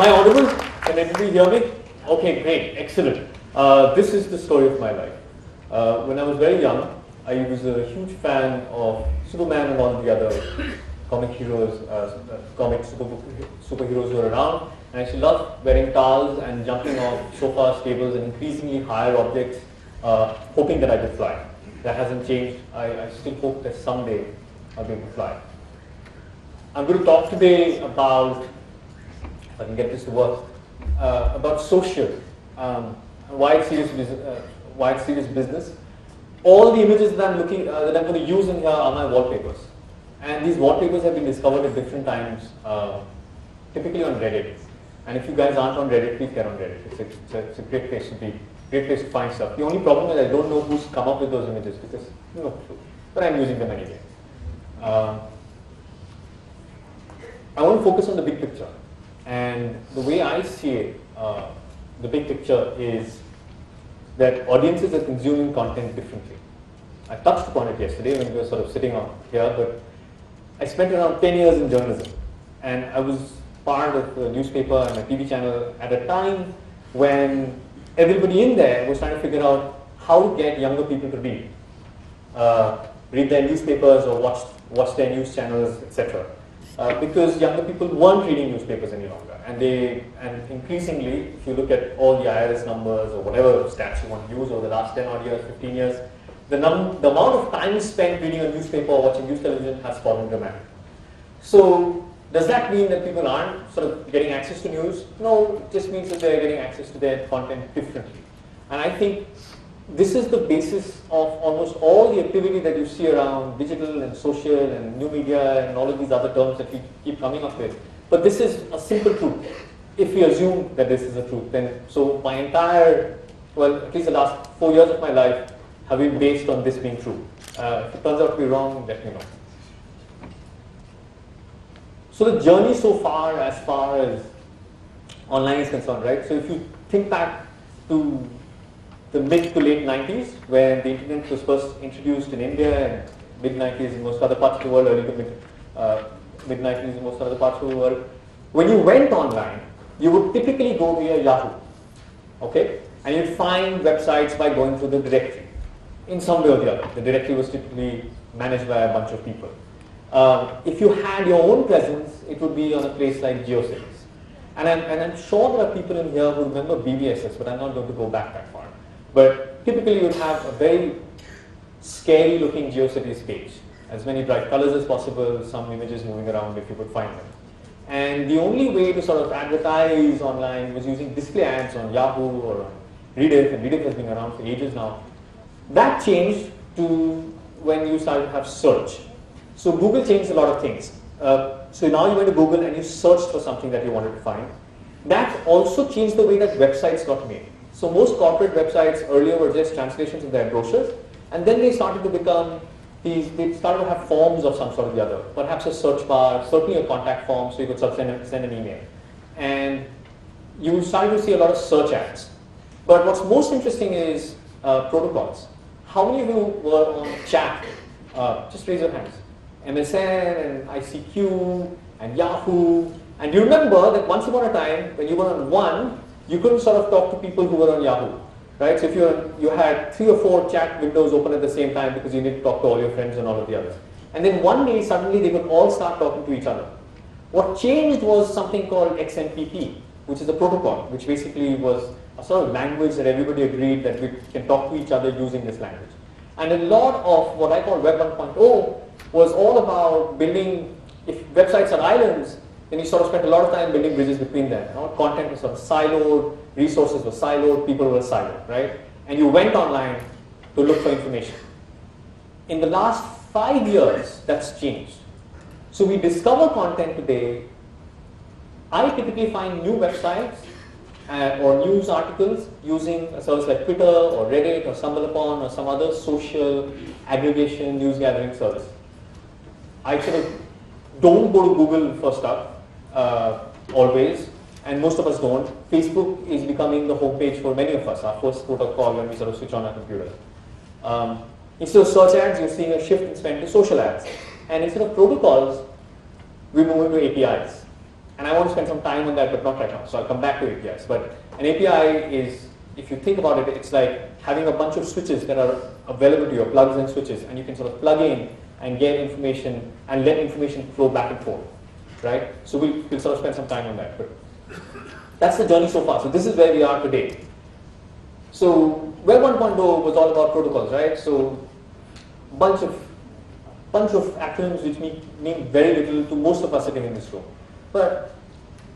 I audible? Can everybody hear me? Okay, great, excellent. This is the story of my life. When I was very young, I was a huge fan of Superman and all the other comic heroes, superheroes who were around. And I actually loved wearing towels and jumping off sofas, tables, and increasingly higher objects, hoping that I could fly. That hasn't changed. I still hope that someday I'll be able to fly. I'm going to talk today about, if I can get this to work, about social, why it's serious business. All the images that I'm going to use in here are my wallpapers, and these wallpapers have been discovered at different times, typically on Reddit. And if you guys aren't on Reddit, please get on Reddit. It's a great place to be, great place to find stuff. The only problem is I don't know who's come up with those images because but I'm using them anyway. I want to focus on the big picture, and the way I see it, the big picture is that audiences are consuming content differently. I touched upon it yesterday when we were sort of sitting on here, but I spent around 10 years in journalism, and I was part of the newspaper and my TV channel at a time when everybody in there was trying to figure out how to get younger people to read their newspapers or watch their news channels, etc. Because younger people weren't reading newspapers any longer, and increasingly, if you look at all the IRS numbers or whatever stats you want to use over the last 10 odd years, 15 years, the amount of time spent reading a newspaper or watching news television has fallen dramatically. So, does that mean that people aren't sort of getting access to news? No, it just means that they're getting access to their content differently. And I think this is the basis of almost all the activity that you see around digital and social and new media and all of these other terms that we keep coming up with. But this is a simple truth. If we assume that this is a truth, then so my entire, well, at least the last 4 years of my life have been based on this being true. If it turns out to be wrong, let me know. So the journey so far as online is concerned, right? So if you think back to the mid to late 90s, when the internet was first introduced in India, and mid 90s in most other parts of the world, early to mid 90s in most other parts of the world, when you went online, you would typically go via Yahoo, okay? And you'd find websites by going through the directory in some way or the other. The directory was typically managed by a bunch of people. If you had your own presence, it would be on a place like GeoCities. And I'm sure there are people in here who remember BBSS, but I'm not going to go back that far. But typically you would have a very scary looking GeoCities page. As many bright colors as possible, some images moving around if you could find them. And the only way to sort of advertise online was using display ads on Yahoo or on Rediff, and Rediff has been around for ages now. That changed to when you started to have search. So Google changed a lot of things. So now you went to Google and you searched for something that you wanted to find. That also changed the way that websites got made. So most corporate websites earlier were just translations of their brochures, and then they started to become they started to have forms of some sort or the other. Perhaps a search bar, certainly a contact form, so you could sort of send an email. And you started to see a lot of search ads. But what's most interesting is protocols. How many of you were on chat? Just raise your hands. MSN and ICQ and Yahoo. And you remember that once upon a time, when you were on one, you couldn't sort of talk to people who were on Yahoo. Right? So if you had 3 or 4 chat windows open at the same time because you need to talk to all your friends and all of the others. And then one day, suddenly, they could all start talking to each other. What changed was something called XMPP, which is a protocol, which basically was a sort of language that everybody agreed that we can talk to each other using this language. And a lot of what I call Web 1.0 was all about building, if websites are islands, then you sort of spent a lot of time building bridges between them. You know, content was sort of siloed, resources were siloed, people were siloed, right? And you went online to look for information. In the last 5 years, that's changed. So we discover content today. I typically find new websites or news articles using a service like Twitter or Reddit or StumbleUpon or some other social aggregation news gathering service. I sort of don't go to Google for stuff always, and most of us don't. Facebook is becoming the homepage for many of us, our first protocol when we sort of switch on our computer. Instead of search ads, you're seeing a shift in spend to social ads. And instead of protocols, we move into APIs. And I want to spend some time on that, but not right now. So I'll come back to APIs. But an API is, if you think about it, it's like having a bunch of switches that are available to you, plugs and switches, and you can sort of plug in and get information and let information flow back and forth, right? So we'll sort of spend some time on that. But that's the journey so far. So this is where we are today. So Web 1.0 was all about protocols, right? So bunch of acronyms which mean very little to most of us sitting in this room. But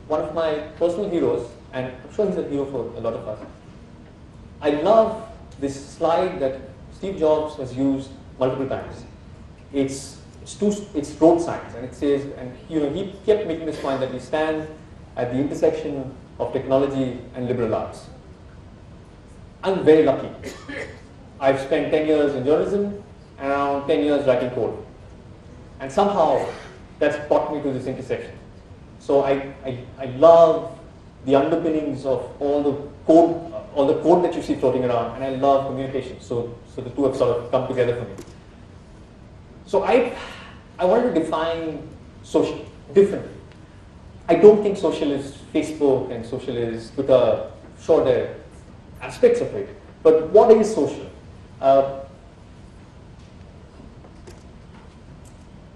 one of my personal heroes, and I'm sure he's a hero for a lot of us, I love this slide that Steve Jobs has used multiple times. It's road signs, and it says, and he kept making this point that we stand at the intersection of technology and liberal arts. I'm very lucky. I've spent 10 years in journalism and around 10 years writing code. And somehow that's brought me to this intersection. So I love the underpinnings of all the code that you see floating around, and I love communication. So the two have sort of come together for me. So I wanted to define social differently. I don't think social is Facebook and social is Twitter. Sure, there are aspects of it, but what is social?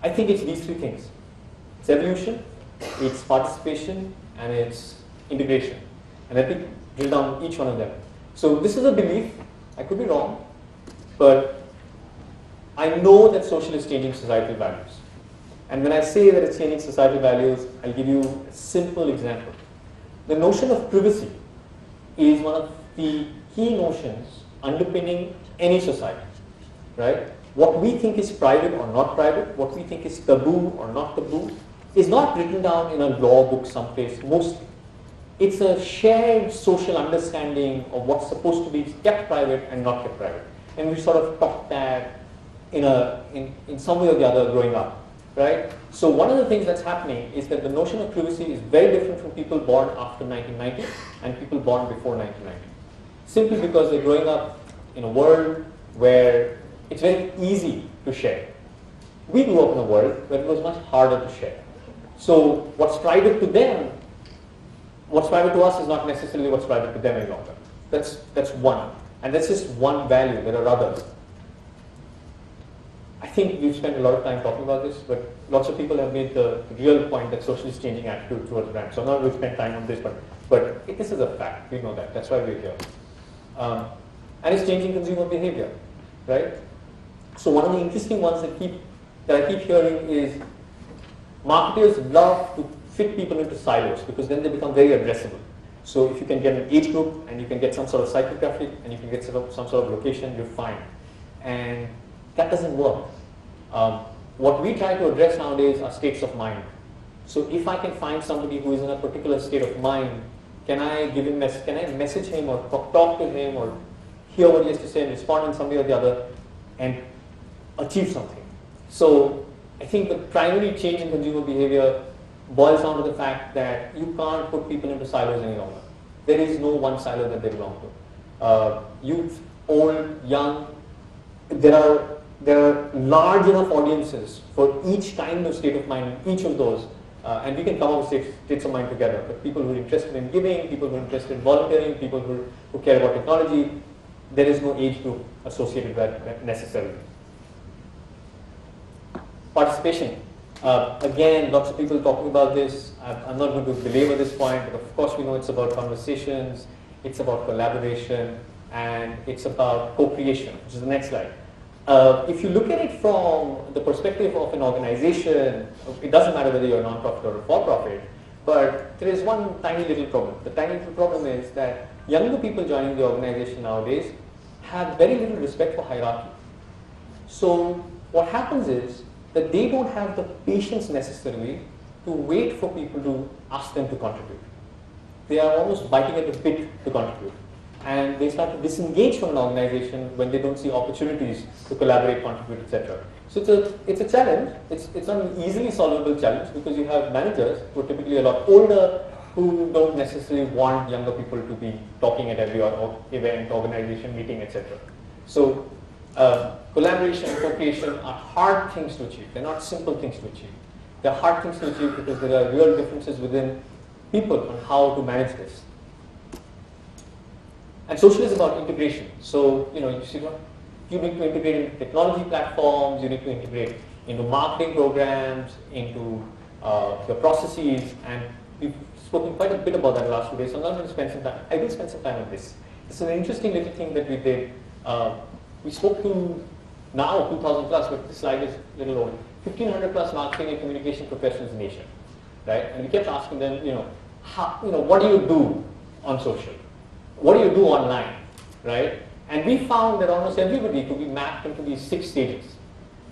I think it's these three things. It's evolution, it's participation, and it's integration. And I think drill down each one of them. So this is a belief. I could be wrong, but I know that social is changing societal values. And when I say that it's changing societal values, I'll give you a simple example. The notion of privacy is one of the key notions underpinning any society, right? What we think is private or not private, what we think is taboo or not taboo, is not written down in a law book someplace mostly. It's a shared social understanding of what's supposed to be kept private and not kept private. And we sort of taught that in some way or the other growing up, right? So one of the things that's happening is that the notion of privacy is very different from people born after 1990 and people born before 1990. Simply because they're growing up in a world where it's very easy to share. We grew up in a world where it was much harder to share. So what's private to them, what's private to us is not necessarily what's private to them any longer. That's one. And that's just one value. There are others. I think we've spent a lot of time talking about this, but lots of people have made the real point that social is changing attitude towards brands. So I'm not going to spend time on this, but this is a fact. We know that. That's why we're here. And it's changing consumer behavior, right? So one of the interesting ones that I keep hearing is marketers love to fit people into silos because then they become very addressable. So if you can get an age group and you can get some sort of psychographic and you can get some sort of location, you're fine. And that doesn't work. What we try to address nowadays are states of mind. So if I can find somebody who is in a particular state of mind, can I message him or talk to him or hear what he has to say and respond in some way or the other and achieve something? So I think the primary change in consumer behavior boils down to the fact that you can't put people into silos any longer. There is no one silo that they belong to. Youth, old, young, there are large enough audiences for each kind of state of mind, each of those, and we can come up with states of mind together. But people who are interested in giving, people who are interested in volunteering, people who care about technology, there is no age group associated with that necessarily. Participation. Again, lots of people talking about this. I'm not going to belabor this point, but of course we know it's about conversations, it's about collaboration, and it's about co-creation, which is the next slide. If you look at it from the perspective of an organization, it doesn't matter whether you're a non-profit or a for-profit, but there is one tiny little problem. The tiny little problem is that younger people joining the organization nowadays have very little respect for hierarchy. So what happens is that they don't have the patience necessarily to wait for people to ask them to contribute. They are almost biting at the bit to contribute. And they start to disengage from an organization when they don't see opportunities to collaborate, contribute, etc. So it's a challenge. It's not an easily solvable challenge because you have managers who are typically a lot older who don't necessarily want younger people to be talking at every event, organization, meeting, etc. So collaboration and co-creation are hard things to achieve. They're not simple things to achieve. there are hard things to achieve because there are real differences within people on how to manage this. And social is about integration. So, you need to integrate into technology platforms, you need to integrate into marketing programs, into your processes, and we've spoken quite a bit about that last 2 days, so I'm not going to spend some time. I will spend some time on this. It's an interesting little thing that we did. We spoke to now 2,000 plus, but this slide is a little old, 1,500 plus marketing and communication professionals in Asia, right? And we kept asking them, what do you do on social? What do you do online, right? And we found that almost everybody could be mapped into these 6 stages.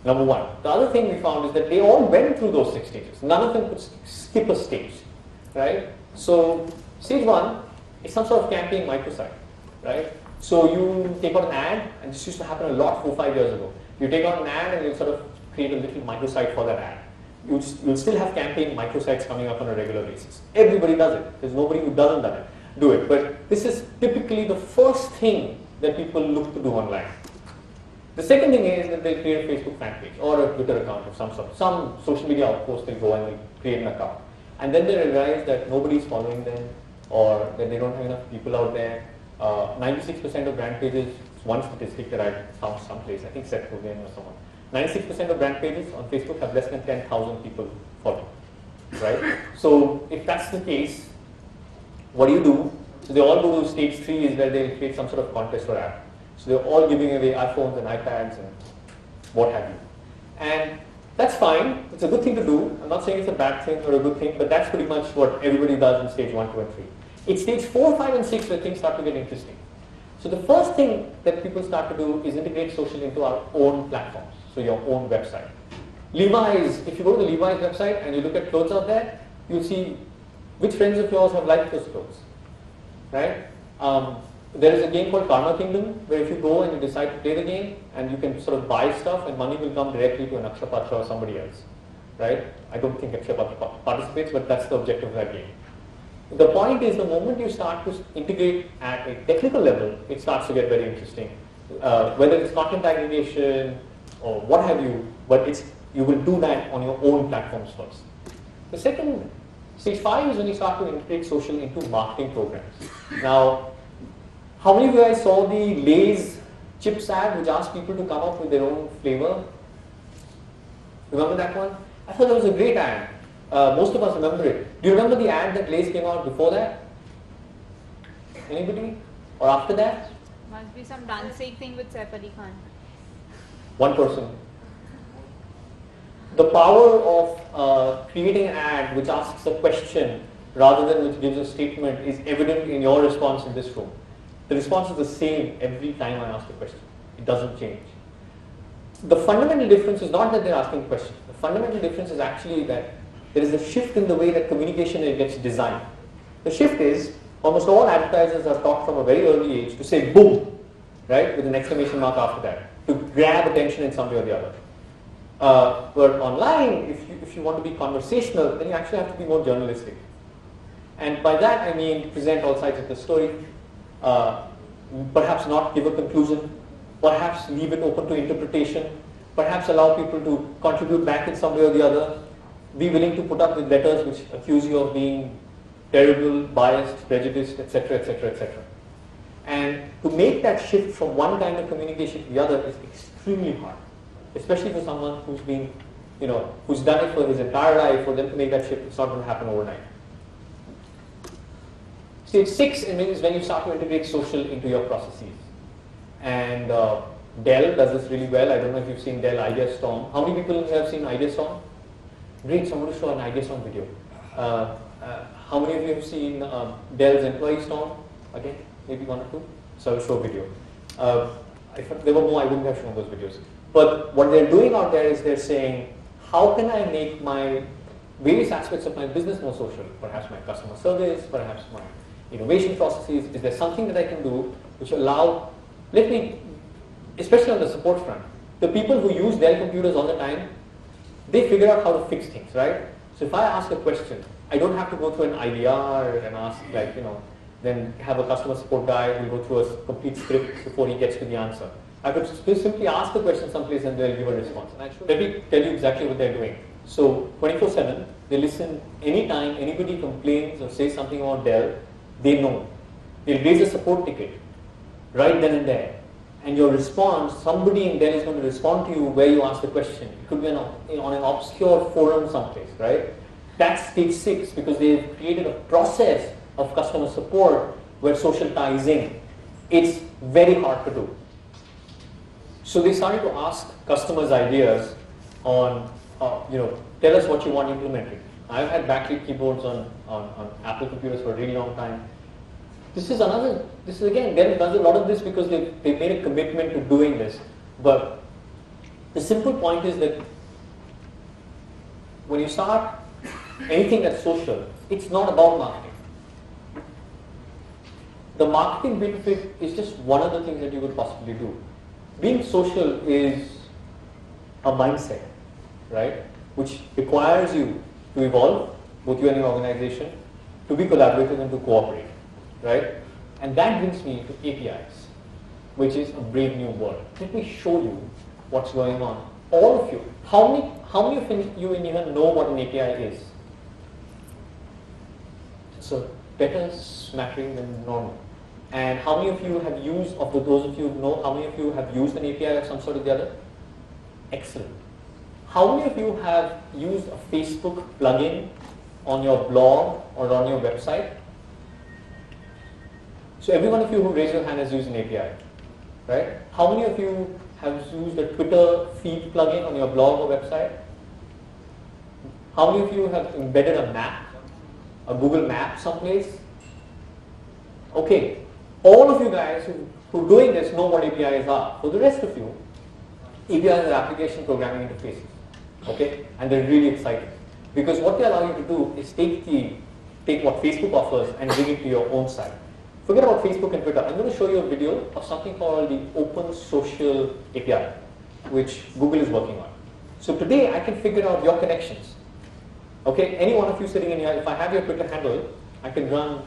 Number one. The other thing we found is that they all went through those 6 stages. None of them could skip a stage, right? So stage 1 is some sort of campaign microsite, right? So you take out an ad, and this used to happen a lot 4 or 5 years ago. You take out an ad and you sort of create a little microsite for that ad. You'll still have campaign microsites coming up on a regular basis. Everybody does it. There's nobody who doesn't do it. But this is typically the first thing that people look to do online. The second thing is that they create a Facebook fan page or a Twitter account of some sort. Some social media outpost will go and they create an account. And then they realize that nobody's following them or that they don't have enough people out there. 96% of brand pages, one statistic that I found someplace, I think Seth Rogen or someone, 96% of brand pages on Facebook have less than 10,000 people following, right? So if that's the case, what do you do? So they all go to stage 3 is where they create some sort of contest or app. So they're all giving away iPhones and iPads and what have you. And that's fine. It's a good thing to do. I'm not saying it's a bad thing or a good thing, but that's pretty much what everybody does in stage 1, 2, and 3. It's stage 4, 5, and 6 where things start to get interesting. So the first thing that people start to do is integrate social into our own platforms, so your own website. Levi's, if you go to the Levi's website and you look at clothes out there, you'll see which friends of yours have liked those clothes, right? There is a game called Karma Kingdom where if you go and you decide to play the game and you can sort of buy stuff and money will come directly to an Akshaya Patra or somebody else, right? I don't think Akshaya Patra participates, but that's the objective of that game. The point is the moment you start to integrate at a technical level, it starts to get very interesting. Whether it's content aggregation or what have you, but you will do that on your own platforms first. The second, stage 5 is when you start to integrate social into marketing programs. Now, how many of you guys saw the Lay's chips ad which asked people to come up with their own flavor? Remember that one? I thought that was a great ad. Most of us remember it. Do you remember the ad that Lay's came out before that? Anybody? Or after that? Must be some dancing thing with Saif Ali Khan. One person. The power of creating an ad which asks a question rather than which gives a statement is evident in your response in this room. The response is the same every time I ask a question. It doesn't change. The fundamental difference is not that they're asking questions. The fundamental difference is actually that there is a shift in the way that communication gets designed. The shift is almost all advertisers are taught from a very early age to say boom, right, with an exclamation mark after that, to grab attention in some way or the other. But online, if you want to be conversational, then you actually have to be more journalistic. And by that I mean present all sides of the story, perhaps not give a conclusion, perhaps leave it open to interpretation, perhaps allow people to contribute back in some way or the other, be willing to put up with letters which accuse you of being terrible, biased, prejudiced, etc., etc., etc. And to make that shift from one kind of communication to the other is extremely hard, especially for someone who's been, who's done it for his entire life. For them to make that shift, it's not going to happen overnight. Stage 6 is when you start to integrate social into your processes. And Dell does this really well. I don't know if you've seen Dell Idea Storm. How many people have seen Idea Storm? Great, someone to show an Idea Storm video. How many of you have seen Dell's Employee Storm? Again, maybe 1 or 2? So I'll show a video. If there were more, I wouldn't have shown those videos. But what they're doing out there is they're saying, how can I make my various aspects of my business more social? Perhaps my customer service, perhaps my innovation processes. Is there something that I can do which allow, especially on the support front, the people who use Dell computers all the time, they figure out how to fix things, right? So if I ask a question, I don't have to go through an IVR and ask, then have a customer support guy who will go through a complete script before he gets to the answer. I could simply ask a question someplace and they'll give a response. And let me tell you exactly what they're doing. So 24/7, they listen anytime anybody complains or says something about Dell, they know. They'll raise a support ticket right then and there. And your response, somebody in Dell is going to respond to you where you ask the question. It could be on an obscure forum someplace, right? That's stage 6 because they've created a process of customer support where social ties in. It's very hard to do. So they started to ask customers ideas on, tell us what you want implemented. I've had backlit keyboards on Apple computers for a really long time. This is again, Dell does a lot of this because they made a commitment to doing this. But the simple point is that when you start anything that's social, it's not about marketing. The marketing bit of it is just one of the things that you could possibly do. Being social is a mindset, right? Which requires you to evolve, both you and your organization, to be collaborative and to cooperate, right? And that brings me to APIs, which is a brave new world. Let me show you what's going on. All of you, how many of you even know what an API is? It's a better smattering than normal. And how many of you have used, those of you who know, how many of you have used an API of some sort or the other? Excellent. How many of you have used a Facebook plugin on your blog or on your website? So every one of you who raised your hand has used an API, right? How many of you have used a Twitter feed plugin on your blog or website? How many of you have embedded a map, a Google map someplace? Okay, all of you guys who are doing this know what APIs are. For the rest of you, APIs are application programming interfaces, okay? And they're really exciting because what they allow you to do is take what Facebook offers and bring it to your own site. Forget about Facebook and Twitter. I'm going to show you a video of something called the Open Social API, which Google is working on. So today I can figure out your connections. Okay, any one of you sitting in here, if I have your Twitter handle, I can run,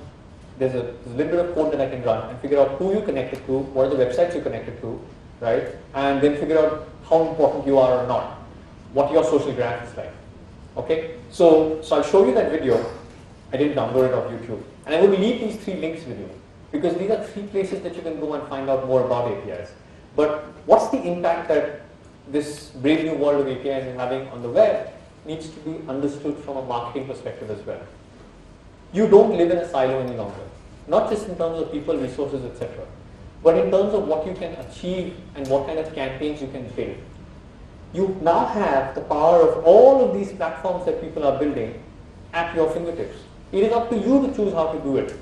there's a little bit of code that I can run and figure out who you connected to, what are the websites you connected to, right? And then figure out how important you are or not, what your social graph is like. Okay, so I'll show you that video. I didn't download it off YouTube. And I will leave these 3 links with you, because these are 3 places that you can go and find out more about APIs. But what's the impact that this brave new world of APIs is having on the web needs to be understood from a marketing perspective as well. You don't live in a silo any longer, not just in terms of people, resources, etc., but in terms of what you can achieve and what kind of campaigns you can build. You now have the power of all of these platforms that people are building at your fingertips. It is up to you to choose how to do it.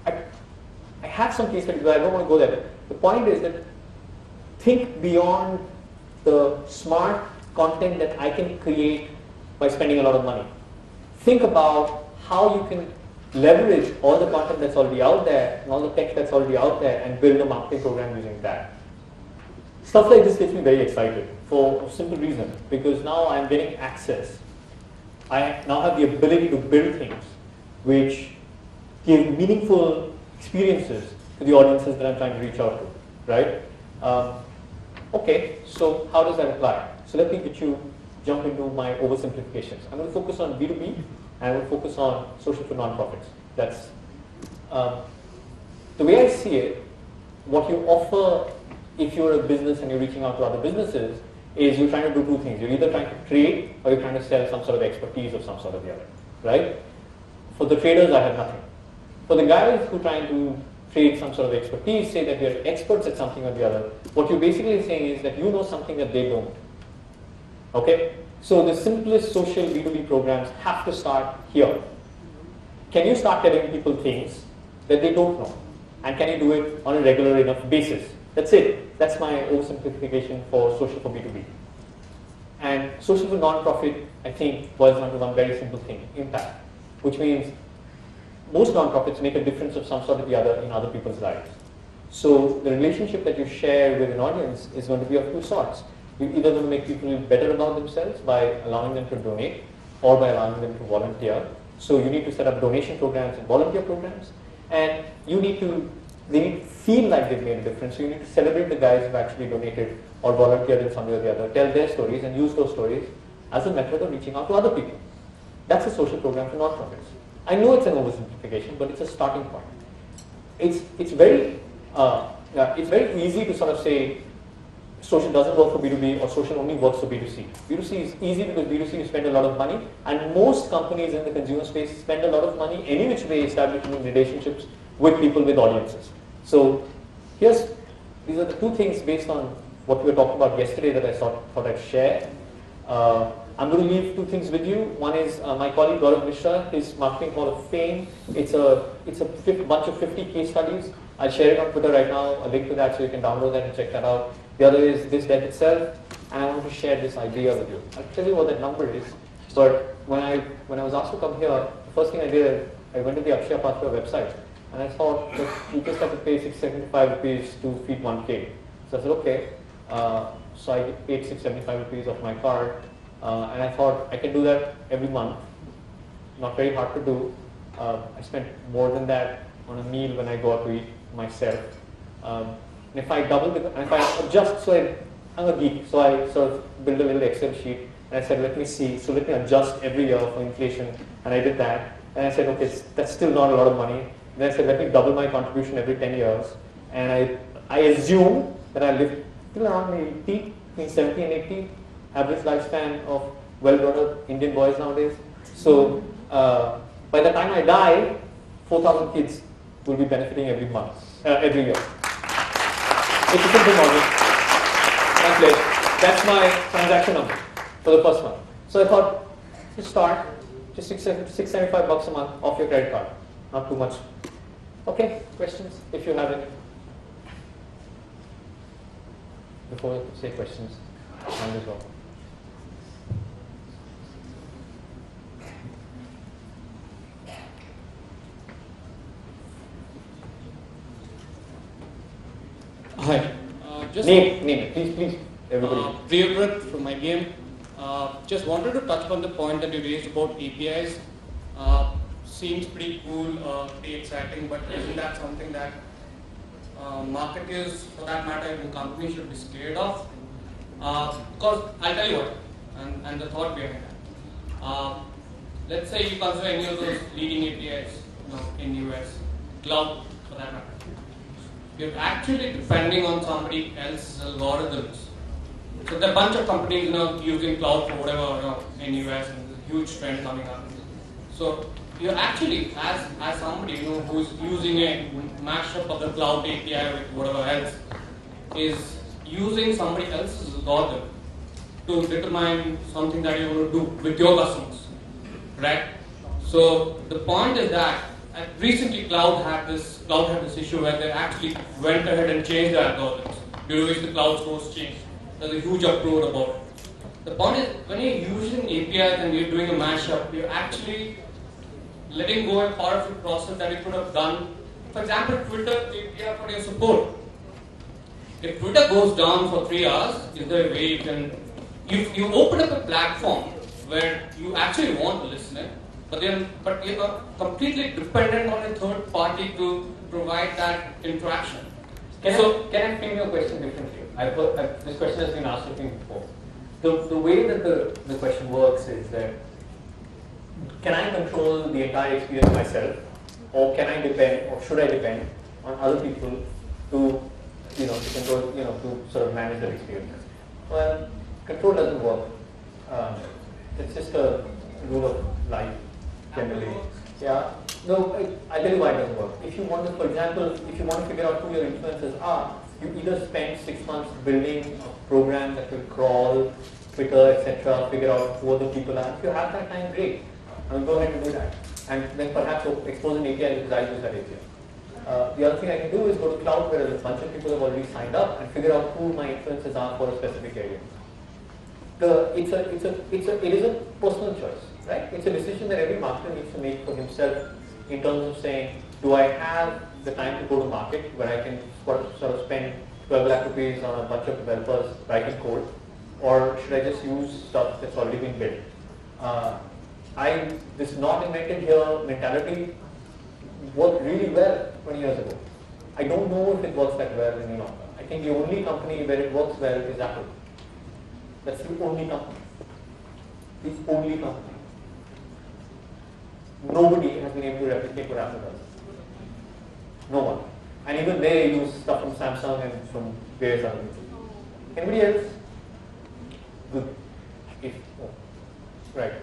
I have some case studies, but I don't want to go there. The point is that think beyond the smart content that I can create by spending a lot of money. Think about how you can leverage all the content that's already out there and all the tech that's already out there and build a marketing program using that. Stuff like this gets me very excited for a simple reason, because now I'm getting access. I now have the ability to build things which give meaningful experiences to the audiences that I'm trying to reach out to, right? Okay, so how does that apply? So let me jump into my oversimplifications. I'm going to focus on B2B and I'm going to focus on social for nonprofits. That's the way I see it. What you offer if you're a business and you're reaching out to other businesses is you're trying to do 2 things. You're either trying to trade or you're trying to sell some sort of expertise of some sort or the other, right? For the traders, I have nothing. For the guys who are trying to trade some sort of expertise, say that you're experts at something or the other, what you're basically saying is that you know something that they don't. Okay? So the simplest social B2B programs have to start here. Can you start telling people things that they don't know? And can you do it on a regular enough basis? That's it. That's my oversimplification for social for B2B. And social for nonprofit, I think, boils down to one very simple thing, impact, which means most nonprofits make a difference of some sort or the other in other people's lives. So the relationship that you share with an audience is going to be of 2 sorts. You're either going to make people feel better about themselves by allowing them to donate or by allowing them to volunteer. So you need to set up donation programs and volunteer programs. And they need to feel like they've made a difference. So you need to celebrate the guys who've actually donated or volunteered in some way or the other, tell their stories and use those stories as a method of reaching out to other people. That's a social program for non-profits. I know it's an oversimplification, but it's a starting point. It's very easy to sort of say social doesn't work for B2B or social only works for B2C. B2C is easy because B2C you spend a lot of money, and most companies in the consumer space spend a lot of money any which way establishing relationships with people, with audiences. So these are the two things based on what we were talking about yesterday that I thought I'd share. I'm going to leave two things with you. One is my colleague Gaurav Mishra, his Marketing Hall of Fame. It's a bunch of 50 case studies. I'll share it on Twitter right now, a link to that so you can download that and check that out. The other is this deck itself, and I want to share this idea with you. I'll tell you what that number is, but when I was asked to come here, the first thing I did, I went to the Akshaya Patra website, and I thought that you just have to pay 675 rupees to feed 1K. So I said, okay. So I paid 675 rupees of my card, and I thought I can do that every month. Not very hard to do. I spent more than that on a meal when I go out to eat myself. And if I if I adjust, I'm a geek, so I sort of built a little Excel sheet, and I said, let me see, so let me adjust every year for inflation, and I did that, and I said, okay, that's still not a lot of money. Then I said, let me double my contribution every 10 years, and I assume that I live till around 80, between 70 and 80, average lifespan of well-brought-up Indian boys nowadays. So by the time I die, 4,000 kids will be benefiting every year. It's a simple model. That's my transaction number for the first one. So I thought, just start, just $675 a month off your credit card. Not too much. Okay, questions if you have any. Before I say questions, hand as well. Hi. Name it, please, everybody. Priyavrat from my game. Just wanted to touch on the point that you raised about APIs. Seems pretty cool, pretty exciting, but isn't that something that marketers, for that matter, even companies should be scared of? Because I'll tell you what, and the thought behind that. Let's say you consider any of those leading APIs in US, cloud for that matter. You're actually depending on somebody else's algorithms. So there are a bunch of companies using cloud for whatever in US, and there's a huge trend coming up. So you're actually, as somebody who's using a mashup of the cloud API with whatever else, is using somebody else's algorithm to determine something that you want to do with your customers, right? So the point is that recently cloud had this issue where they actually went ahead and changed their algorithms, due to which the cloud source changed. There's a huge uproar about it. The point is, when you're using APIs and you're doing a mashup, you're actually letting go a part of the process that you could have done. For example, Twitter API for your support. If Twitter goes down for 3 hours, is there a way you can... You open up a platform where you actually want to listen in, but you're completely dependent on a third party to provide that interaction. Can I frame your question differently? This question has been asked of me before. The way that the question works is that, can I control the entire experience myself, or can I depend, or should I depend on other people to control, to sort of manage their experience? Well, control doesn't work. It's just a rule of life, generally. Yeah. No, I'll tell you why it doesn't work. If you want to, for example, if you want to figure out who your influencers are, you either spend 6 months building a program that will crawl Twitter, etc., figure out who other people are. If you have that time, great. I mean, go ahead and do that. And then perhaps expose an API because I use that API. The other thing I can do is go to cloud where a bunch of people have already signed up and figure out who my influencers are for a specific area. It is a personal choice, right? It's a decision that every marketer needs to make for himself in terms of saying, do I have the time to go to market where I can sort of spend 12 lakh rupees on a bunch of developers writing code, or should I just use stuff that's already been built? This not invented here mentality worked really well 20 years ago. I don't know if it works that well any longer. I think the only company where it works well is Apple. That's the only company. The only company. Nobody has been able to replicate what Apple does. No one. And even they use stuff from Samsung and from various other people. Anybody else? Good. If, oh, right.